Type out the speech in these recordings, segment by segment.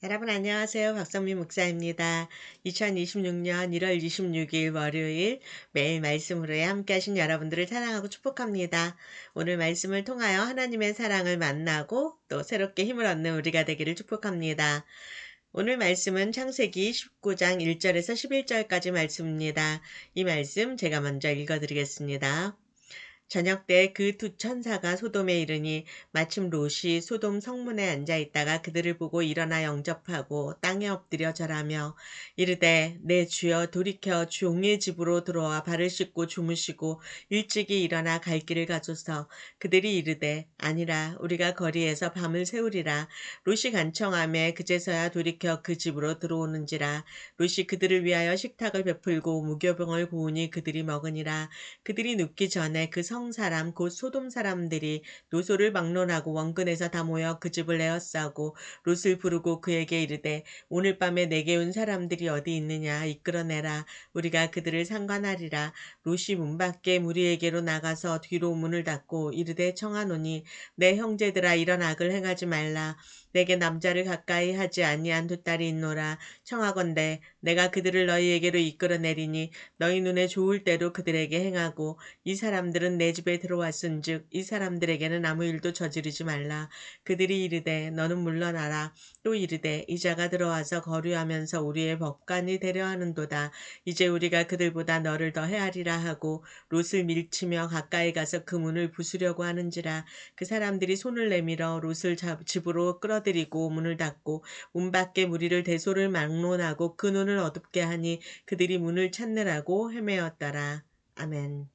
여러분 안녕하세요. 박성민 목사입니다. 2026년 1월 26일 월요일 매일 말씀으로 함께 하신 여러분들을 사랑하고 축복합니다. 오늘 말씀을 통하여 하나님의 사랑을 만나고 또 새롭게 힘을 얻는 우리가 되기를 축복합니다. 오늘 말씀은 창세기 19장 1절에서 11절까지 말씀입니다. 이 말씀 제가 먼저 읽어드리겠습니다. 저녁 때 그 두 천사가 소돔에 이르니 마침 롯이 소돔 성문에 앉아 있다가 그들을 보고 일어나 영접하고 땅에 엎드려 절하며 이르되 내 주여 돌이켜 종의 집으로 들어와 발을 씻고 주무시고 일찍이 일어나 갈 길을 가소서. 그들이 이르되 아니라 우리가 거리에서 밤을 새우리라. 롯이 간청하매 그제서야 돌이켜 그 집으로 들어오는지라. 롯이 그들을 위하여 식탁을 베풀고 무교병을 구우니 그들이 먹으니라. 그들이 눕기 전에 그 성사람 곧 소돔 사람들이 노소를 막론하고 원근에서 다 모여 그 집을 에워싸고 롯을 부르고 그에게 이르되 오늘 밤에 내게 온 사람들이 어디 있느냐 이끌어내라. 우리가 그들을 상관하리라. 롯이 문 밖에 무리에게로 나가서 뒤로 문을 닫고 이르되 청하노니 내 형제들아 이런 악을 행하지 말라. 내게 남자를 가까이 하지 아니한 두 딸이 있노라. 청하건대 내가 그들을 너희에게로 이끌어내리니 너희 눈에 좋을 대로 그들에게 행하고 이 사람들은 내 집에 들어왔은즉 이 사람들에게는 아무 일도 저지르지 말라. 그들이 이르되 너는 물러나라. 또 이르되 이자가 들어와서 거류하면서 우리의 법관이 되려 하는도다. 이제 우리가 그들보다 너를 더 헤아리라 하고 롯을 밀치며 가까이 가서 그 문을 부수려고 하는지라. 그 사람들이 손을 내밀어 롯을 집으로 끌어들이고 문을 닫고 문 밖에 무리를 대소를 막론하고 그 눈을 어둡게 하니 그들이 문을 찾느라고 헤매었더라. 아멘.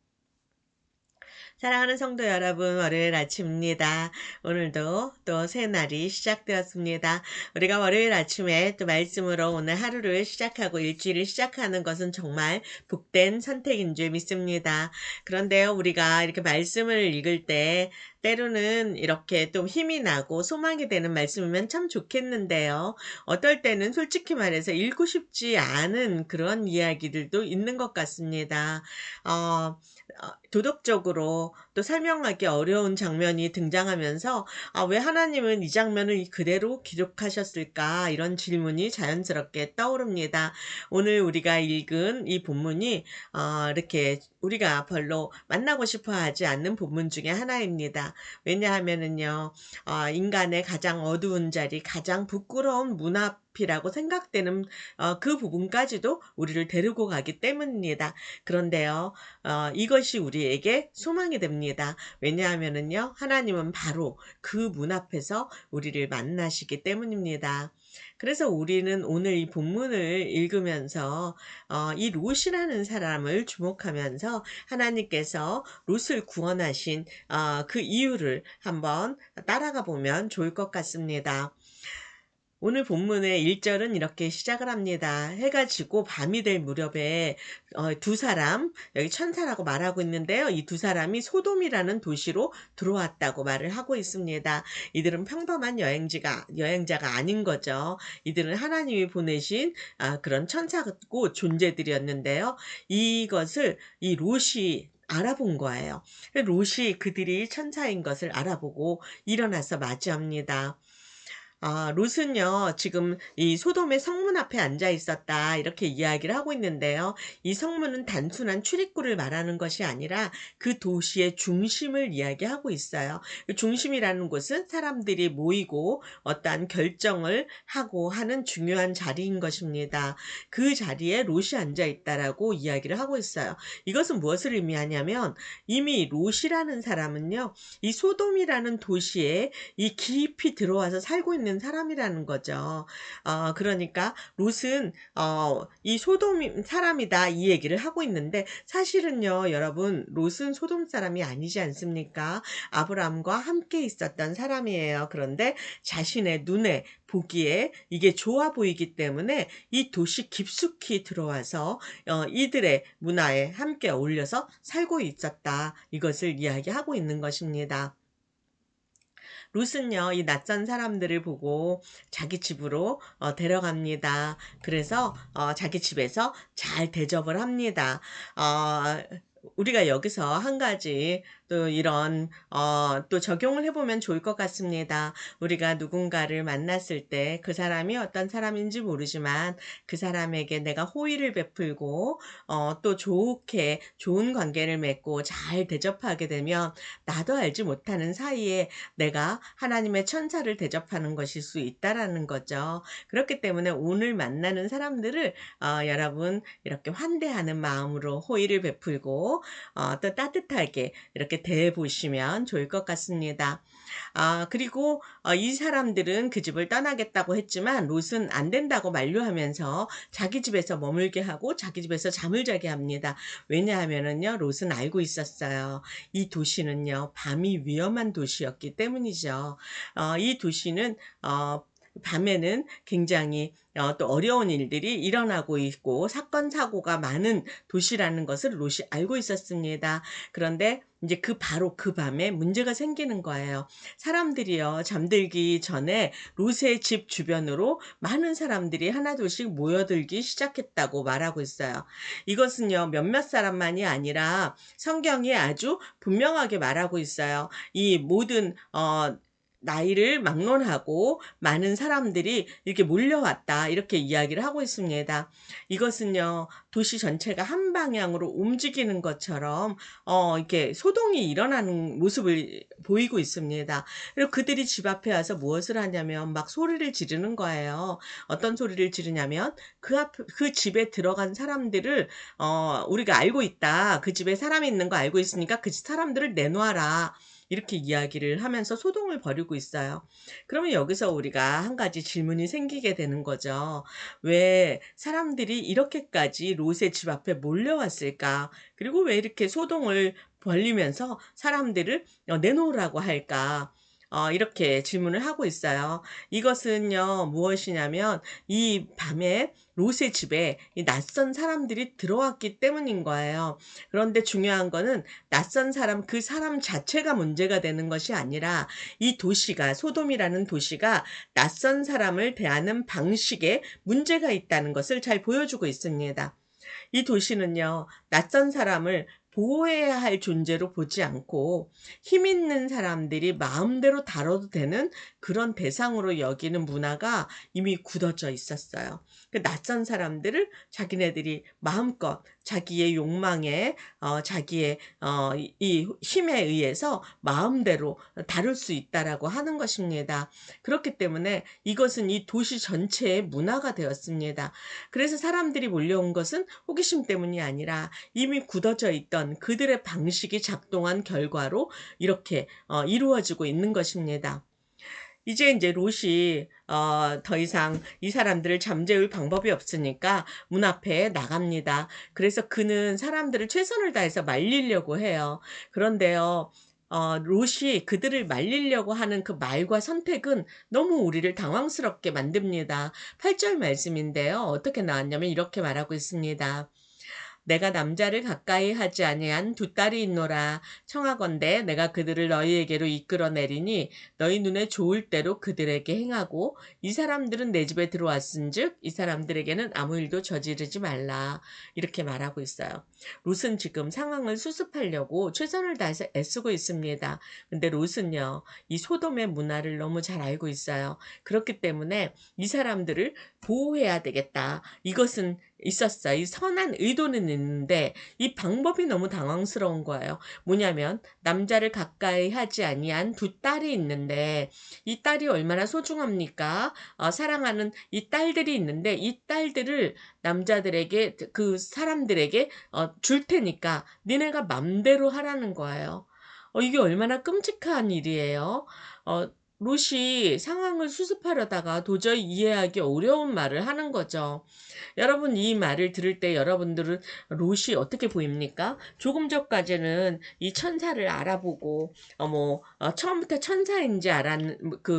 사랑하는 성도 여러분, 월요일 아침입니다. 오늘도 또 새 날이 시작되었습니다. 우리가 월요일 아침에 또 말씀으로 오늘 하루를 시작하고 일주일을 시작하는 것은 정말 복된 선택인 줄 믿습니다. 그런데요, 우리가 이렇게 말씀을 읽을 때 때로는 이렇게 좀 힘이 나고 소망이 되는 말씀이면 참 좋겠는데요. 어떨 때는 솔직히 말해서 읽고 싶지 않은 그런 이야기들도 있는 것 같습니다. 도덕적으로 또 설명하기 어려운 장면이 등장하면서 왜 하나님은 이 장면을 그대로 기록하셨을까? 이런 질문이 자연스럽게 떠오릅니다. 오늘 우리가 읽은 이 본문이 이렇게 우리가 별로 만나고 싶어 하지 않는 본문 중에 하나입니다. 왜냐하면은요, 인간의 가장 어두운 자리, 가장 부끄러운 문 앞이라고 생각되는 그 부분까지도 우리를 데리고 가기 때문입니다. 그런데요, 이것이 우리에게 소망이 됩니다. 왜냐하면은요, 하나님은 바로 그 문 앞에서 우리를 만나시기 때문입니다. 그래서 우리는 오늘 이 본문을 읽으면서 이 롯이라는 사람을 주목하면서 하나님께서 롯을 구원하신 그 이유를 한번 따라가 보면 좋을 것 같습니다. 오늘 본문의 1절은 이렇게 시작을 합니다. 해가 지고 밤이 될 무렵에 두 사람, 여기 천사라고 말하고 있는데요. 이 두 사람이 소돔이라는 도시로 들어왔다고 말을 하고 있습니다. 이들은 평범한 여행자가 아닌 거죠. 이들은 하나님이 보내신 그런 천사고 존재들이었는데요. 이것을 이 롯이 알아본 거예요. 롯이 그들이 천사인 것을 알아보고 일어나서 맞이합니다. 롯은요, 지금 이 소돔의 성문 앞에 앉아 있었다, 이렇게 이야기를 하고 있는데요. 이 성문은 단순한 출입구를 말하는 것이 아니라 그 도시의 중심을 이야기하고 있어요. 그 중심이라는 곳은 사람들이 모이고 어떠한 결정을 하고 하는 중요한 자리인 것입니다. 그 자리에 롯이 앉아 있다라고 이야기를 하고 있어요. 이것은 무엇을 의미하냐면 이미 롯이라는 사람은요, 이 소돔이라는 도시에 이 깊이 들어와서 살고 있는 사람이라는 거죠. 그러니까 롯은 이 소돔 사람이다 이 얘기를 하고 있는데 사실은요, 여러분, 롯은 소돔 사람이 아니지 않습니까? 아브라함과 함께 있었던 사람이에요. 그런데 자신의 눈에 보기에 이게 좋아 보이기 때문에 이 도시 깊숙이 들어와서 이들의 문화에 함께 어울려서 살고 있었다. 이것을 이야기하고 있는 것입니다. 롯은요, 이 낯선 사람들을 보고 자기 집으로 데려갑니다. 그래서 자기 집에서 잘 대접을 합니다. 우리가 여기서 한 가지 또 이런 또 적용을 해보면 좋을 것 같습니다. 우리가 누군가를 만났을 때 그 사람이 어떤 사람인지 모르지만 그 사람에게 내가 호의를 베풀고 또 좋게 좋은 관계를 맺고 잘 대접하게 되면 나도 알지 못하는 사이에 내가 하나님의 천사를 대접하는 것일 수 있다라는 거죠. 그렇기 때문에 오늘 만나는 사람들을 여러분 이렇게 환대하는 마음으로 호의를 베풀고 또 따뜻하게 이렇게 대해보시면 좋을 것 같습니다. 그리고 이 사람들은 그 집을 떠나겠다고 했지만 롯은 안 된다고 만류하면서 자기 집에서 머물게 하고 자기 집에서 잠을 자게 합니다. 왜냐하면은요, 롯은 알고 있었어요. 이 도시는요, 밤이 위험한 도시였기 때문이죠. 이 도시는 밤에는 굉장히 또 어려운 일들이 일어나고 있고 사건 사고가 많은 도시라는 것을 롯이 알고 있었습니다. 그런데 이제 바로 그 밤에 문제가 생기는 거예요. 사람들이요, 잠들기 전에 롯의 집 주변으로 많은 사람들이 하나둘씩 모여들기 시작했다고 말하고 있어요. 이것은요, 몇몇 사람만이 아니라 성경이 아주 분명하게 말하고 있어요. 이 모든 나이를 막론하고 많은 사람들이 이렇게 몰려왔다, 이렇게 이야기를 하고 있습니다. 이것은요, 도시 전체가 한 방향으로 움직이는 것처럼 이렇게 소동이 일어나는 모습을 보이고 있습니다. 그리고 그들이 집 앞에 와서 무엇을 하냐면 막 소리를 지르는 거예요. 어떤 소리를 지르냐면 그 집에 들어간 사람들을 우리가 알고 있다. 그 집에 사람이 있는 거 알고 있으니까 그 사람들을 내놓아라. 이렇게 이야기를 하면서 소동을 벌이고 있어요. 그러면 여기서 우리가 한 가지 질문이 생기게 되는 거죠. 왜 사람들이 이렇게까지 롯의 집 앞에 몰려왔을까? 그리고 왜 이렇게 소동을 벌리면서 사람들을 내놓으라고 할까? 이렇게 질문을 하고 있어요. 이것은요, 무엇이냐면 이 밤에 롯의 집에 이 낯선 사람들이 들어왔기 때문인 거예요. 그런데 중요한 거는 낯선 사람, 그 사람 자체가 문제가 되는 것이 아니라 이 도시가, 소돔이라는 도시가 낯선 사람을 대하는 방식에 문제가 있다는 것을 잘 보여주고 있습니다. 이 도시는요, 낯선 사람을 보호해야 할 존재로 보지 않고 힘 있는 사람들이 마음대로 다뤄도 되는 그런 대상으로 여기는 문화가 이미 굳어져 있었어요. 그 낯선 사람들을 자기네들이 마음껏 자기의 욕망에 자기의 이 힘에 의해서 마음대로 다룰 수 있다라고 하는 것입니다. 그렇기 때문에 이것은 이 도시 전체의 문화가 되었습니다. 그래서 사람들이 몰려온 것은 호기심 때문이 아니라 이미 굳어져 있던 그들의 방식이 작동한 결과로 이렇게 이루어지고 있는 것입니다. 이제 롯이 더 이상 이 사람들을 잠재울 방법이 없으니까 문 앞에 나갑니다. 그래서 그는 사람들을 최선을 다해서 말리려고 해요. 그런데요, 롯이 그들을 말리려고 하는 그 말과 선택은 너무 우리를 당황스럽게 만듭니다. 8절 말씀인데요. 어떻게 나왔냐면 이렇게 말하고 있습니다. 내가 남자를 가까이 하지 아니한 두 딸이 있노라. 청하건대 내가 그들을 너희에게로 이끌어내리니 너희 눈에 좋을 대로 그들에게 행하고 이 사람들은 내 집에 들어왔은즉 이 사람들에게는 아무 일도 저지르지 말라. 이렇게 말하고 있어요. 롯은 지금 상황을 수습하려고 최선을 다해서 애쓰고 있습니다. 근데 롯은요, 이 소돔의 문화를 너무 잘 알고 있어요. 그렇기 때문에 이 사람들을 보호해야 되겠다. 이것은 있었어요. 이 선한 의도는 있는데 이 방법이 너무 당황스러운 거예요. 뭐냐면 남자를 가까이 하지 아니한 두 딸이 있는데 이 딸이 얼마나 소중합니까? 사랑하는 이 딸들이 있는데 이 딸들을 남자들에게, 그 사람들에게 줄 테니까 니네가 맘대로 하라는 거예요. 이게 얼마나 끔찍한 일이에요. 롯이 상황을 수습하려다가 도저히 이해하기 어려운 말을 하는 거죠. 여러분, 이 말을 들을 때 여러분들은 롯이 어떻게 보입니까? 조금 전까지는 이 천사를 알아보고 처음부터 천사인지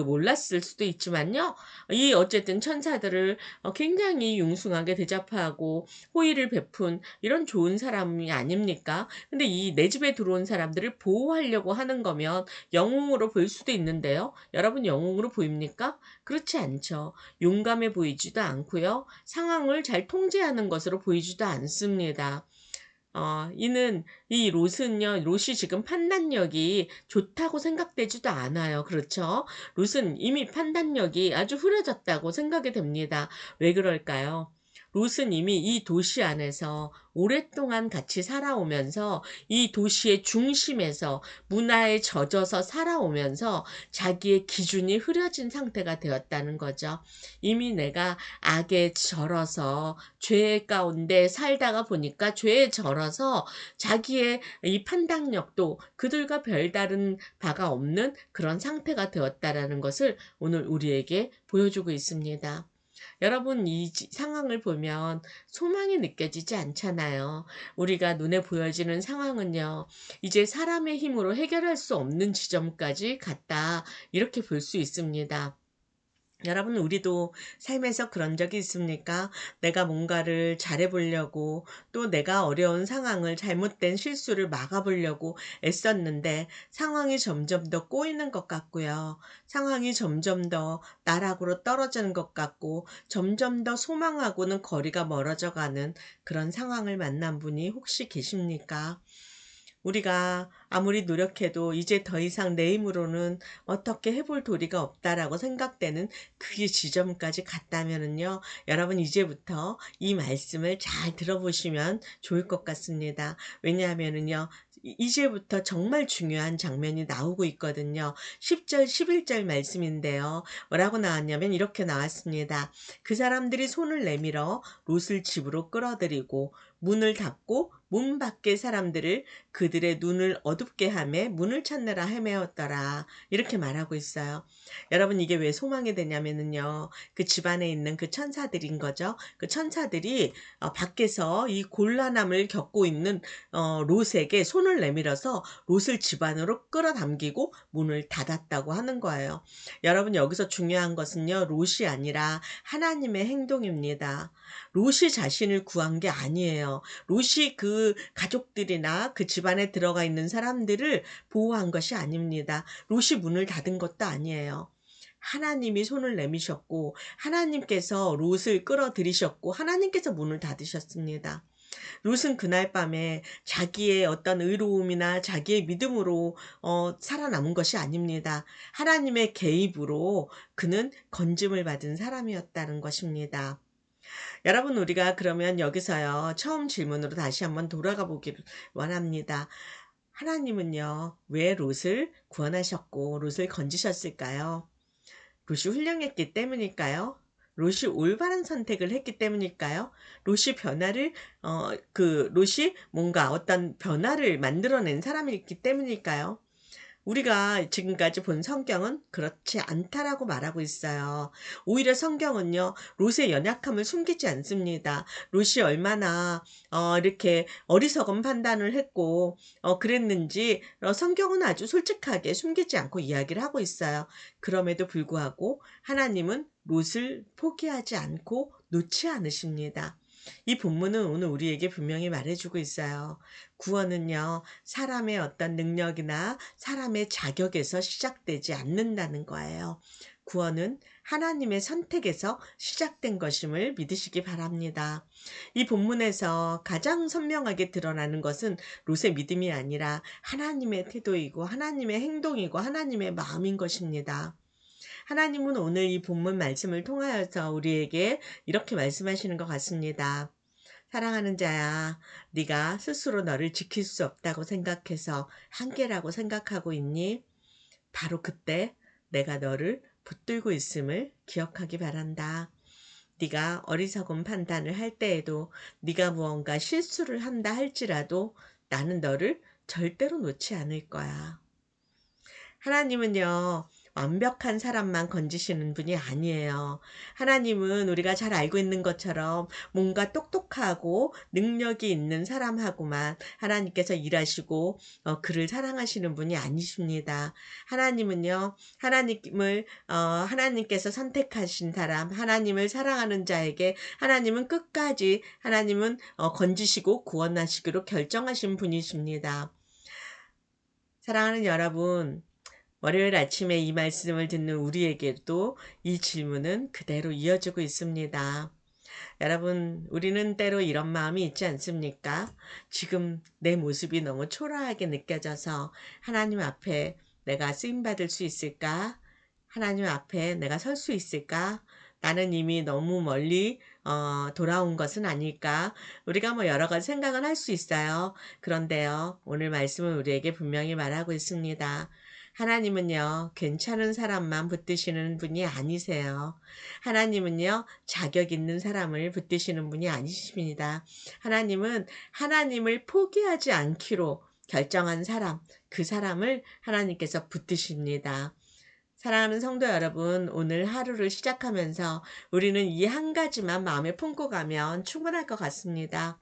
몰랐을 수도 있지만요. 이 어쨌든 천사들을 굉장히 융숭하게 대접하고 호의를 베푼 이런 좋은 사람이 아닙니까? 근데 이 내 집에 들어온 사람들을 보호하려고 하는 거면 영웅으로 볼 수도 있는데요. 여러분, 영웅으로 보입니까? 그렇지 않죠. 용감해 보이지도 않고요. 상황을 잘 통제하는 것으로 보이지도 않습니다. 이는 이 롯은요. 롯이 지금 판단력이 좋다고 생각되지도 않아요. 그렇죠? 롯은 이미 판단력이 아주 흐려졌다고 생각이 됩니다. 왜 그럴까요? 롯은 이미 이 도시 안에서 오랫동안 같이 살아오면서 이 도시의 중심에서 문화에 젖어서 살아오면서 자기의 기준이 흐려진 상태가 되었다는 거죠. 이미 내가 악에 절어서 죄 가운데 살다가 보니까 죄에 절어서 자기의 이 판단력도 그들과 별다른 바가 없는 그런 상태가 되었다라는 것을 오늘 우리에게 보여주고 있습니다. 여러분, 이 상황을 보면 소망이 느껴지지 않잖아요. 우리가 눈에 보여지는 상황은요, 이제 사람의 힘으로 해결할 수 없는 지점까지 갔다. 이렇게 볼 수 있습니다. 여러분, 우리도 삶에서 그런 적이 있습니까? 내가 뭔가를 잘해보려고 또 내가 어려운 상황을 잘못된 실수를 막아보려고 애썼는데 상황이 점점 더 꼬이는 것 같고요. 상황이 점점 더 나락으로 떨어지는 것 같고 점점 더 소망하고는 거리가 멀어져 가는 그런 상황을 만난 분이 혹시 계십니까? 우리가 아무리 노력해도 이제 더 이상 내 힘으로는 어떻게 해볼 도리가 없다라고 생각되는 그 지점까지 갔다면은요, 여러분 이제부터 이 말씀을 잘 들어보시면 좋을 것 같습니다. 왜냐하면은요, 이제부터 정말 중요한 장면이 나오고 있거든요. 10절, 11절 말씀인데요. 뭐라고 나왔냐면 이렇게 나왔습니다. 그 사람들이 손을 내밀어 롯을 집으로 끌어들이고 문을 닫고 문 밖의 사람들을 그들의 눈을 어둡게 하며 문을 찾느라 헤매었더라. 이렇게 말하고 있어요. 여러분, 이게 왜 소망이 되냐면은요. 그 집안에 있는 그 천사들인 거죠. 그 천사들이 밖에서 이 곤란함을 겪고 있는 롯에게 손을 내밀어서 롯을 집 안으로 끌어당기고 문을 닫았다고 하는 거예요. 여러분, 여기서 중요한 것은요. 롯이 아니라 하나님의 행동입니다. 롯이 자신을 구한 게 아니에요. 롯이 그 가족들이나 그 집안에 들어가 있는 사람들을 보호한 것이 아닙니다. 롯이 문을 닫은 것도 아니에요. 하나님이 손을 내미셨고 하나님께서 롯을 끌어들이셨고 하나님께서 문을 닫으셨습니다. 롯은 그날 밤에 자기의 어떤 의로움이나 자기의 믿음으로 살아남은 것이 아닙니다. 하나님의 개입으로 그는 건짐을 받은 사람이었다는 것입니다. 여러분, 우리가 그러면 여기서요, 처음 질문으로 다시 한번 돌아가 보기를 원합니다. 하나님은요, 왜 롯을 구원하셨고 롯을 건지셨을까요? 롯이 훌륭했기 때문일까요? 롯이 올바른 선택을 했기 때문일까요? 롯이 롯이 뭔가 어떤 변화를 만들어낸 사람이기 때문일까요? 우리가 지금까지 본 성경은 그렇지 않다라고 말하고 있어요. 오히려 성경은요, 롯의 연약함을 숨기지 않습니다. 롯이 얼마나 이렇게 어리석은 판단을 했고 그랬는지 성경은 아주 솔직하게 숨기지 않고 이야기를 하고 있어요. 그럼에도 불구하고 하나님은 롯을 포기하지 않고 놓지 않으십니다. 이 본문은 오늘 우리에게 분명히 말해주고 있어요. 구원은요, 사람의 어떤 능력이나 사람의 자격에서 시작되지 않는다는 거예요. 구원은 하나님의 선택에서 시작된 것임을 믿으시기 바랍니다. 이 본문에서 가장 선명하게 드러나는 것은 롯의 믿음이 아니라 하나님의 태도이고 하나님의 행동이고 하나님의 마음인 것입니다. 하나님은 오늘 이 본문 말씀을 통하여서 우리에게 이렇게 말씀하시는 것 같습니다. 사랑하는 자야, 네가 스스로 너를 지킬 수 없다고 생각해서 한계라고 생각하고 있니? 바로 그때 내가 너를 붙들고 있음을 기억하기 바란다. 네가 어리석은 판단을 할 때에도 네가 무언가 실수를 한다 할지라도 나는 너를 절대로 놓지 않을 거야. 하나님은요, 완벽한 사람만 건지시는 분이 아니에요. 하나님은 우리가 잘 알고 있는 것처럼 뭔가 똑똑하고 능력이 있는 사람하고만 하나님께서 일하시고 그를 사랑하시는 분이 아니십니다. 하나님은요, 하나님께서 선택하신 사람, 하나님을 사랑하는 자에게 하나님은 끝까지 하나님은 건지시고 구원하시기로 결정하신 분이십니다. 사랑하는 여러분, 월요일 아침에 이 말씀을 듣는 우리에게도 이 질문은 그대로 이어지고 있습니다. 여러분, 우리는 때로 이런 마음이 있지 않습니까? 지금 내 모습이 너무 초라하게 느껴져서 하나님 앞에 내가 쓰임받을 수 있을까? 하나님 앞에 내가 설 수 있을까? 나는 이미 너무 멀리 돌아온 것은 아닐까? 우리가 뭐 여러 가지 생각은 할 수 있어요. 그런데요, 오늘 말씀은 우리에게 분명히 말하고 있습니다. 하나님은요, 괜찮은 사람만 붙드시는 분이 아니세요. 하나님은요, 자격 있는 사람을 붙드시는 분이 아니십니다. 하나님은 하나님을 포기하지 않기로 결정한 사람, 그 사람을 하나님께서 붙드십니다. 사랑하는 성도 여러분, 오늘 하루를 시작하면서 우리는 이 한 가지만 마음에 품고 가면 충분할 것 같습니다.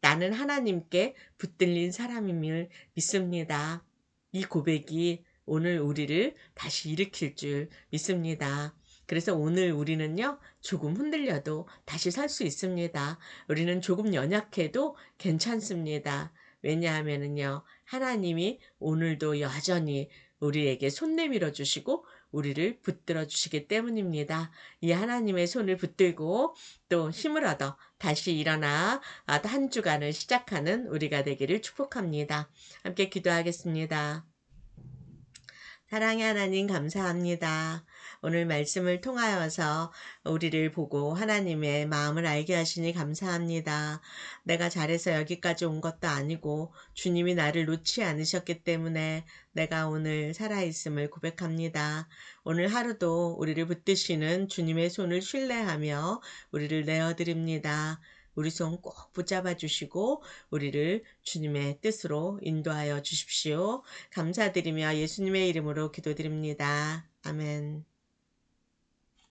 나는 하나님께 붙들린 사람임을 믿습니다. 이 고백이 오늘 우리를 다시 일으킬 줄 믿습니다. 그래서 오늘 우리는요, 조금 흔들려도 다시 설 수 있습니다. 우리는 조금 연약해도 괜찮습니다. 왜냐하면은요, 하나님이 오늘도 여전히 우리에게 손 내밀어 주시고 우리를 붙들어 주시기 때문입니다. 이 하나님의 손을 붙들고 또 힘을 얻어 다시 일어나 한 주간을 시작하는 우리가 되기를 축복합니다. 함께 기도하겠습니다. 사랑의 하나님 감사합니다. 오늘 말씀을 통하여서 우리를 보고 하나님의 마음을 알게 하시니 감사합니다. 내가 잘해서 여기까지 온 것도 아니고 주님이 나를 놓지 않으셨기 때문에 내가 오늘 살아있음을 고백합니다. 오늘 하루도 우리를 붙드시는 주님의 손을 신뢰하며 우리를 내어드립니다. 우리 손 꼭 붙잡아 주시고 우리를 주님의 뜻으로 인도하여 주십시오. 감사드리며 예수님의 이름으로 기도드립니다. 아멘.